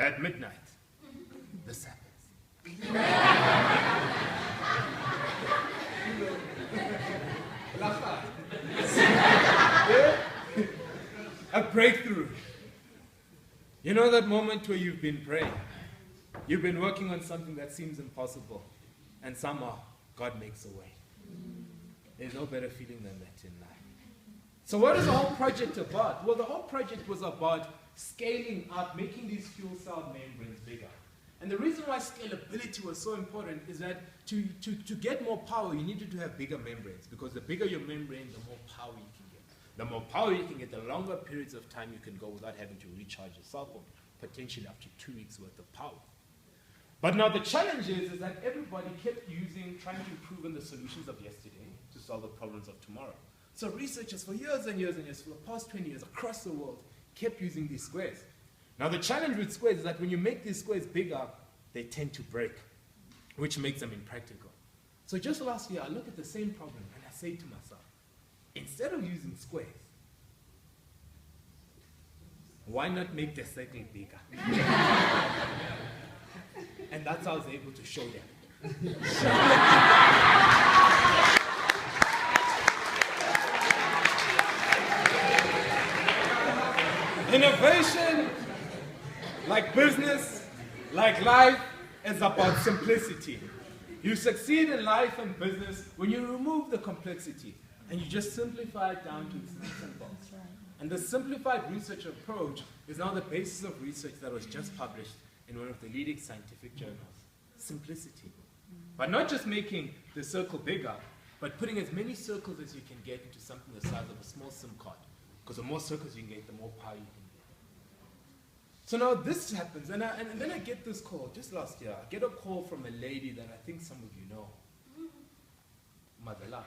At midnight, this happens. A breakthrough. You know that moment where you've been praying, you've been working on something that seems impossible, and somehow God makes a way. There's no better feeling than that in life. So what is the whole project about? Well, the whole project was about scaling up, making these fuel cell membranes bigger. And the reason why scalability was so important is that to get more power, you needed to have bigger membranes, because the bigger your membrane, the more power you can get. The more power you can get, the longer periods of time you can go without having to recharge your cell phone, potentially up to 2 weeks worth of power. But now the challenge is that everybody kept trying to improve on the solutions of yesterday to solve the problems of tomorrow. So researchers for years and years and years, for the past 20 years across the world, kept using these squares. Now the challenge with squares is that when you make these squares bigger, they tend to break, which makes them impractical. So just last year, I looked at the same problem and I said to myself, instead of using squares, why not make the circle bigger? And that's how I was able to show them. Innovation, like business, like life, is about simplicity. You succeed in life and business when you remove the complexity and you just simplify it down to its nuts and bolts. And the simplified research approach is now the basis of research that was just published in one of the leading scientific journals. Simplicity. But not just making the circle bigger, but putting as many circles as you can get into something the size of a small SIM card. Because the more circles you can get, the more power you can get. So now this happens, and then I get this call, just last year, I get a call from a lady that I think some of you know. Madela.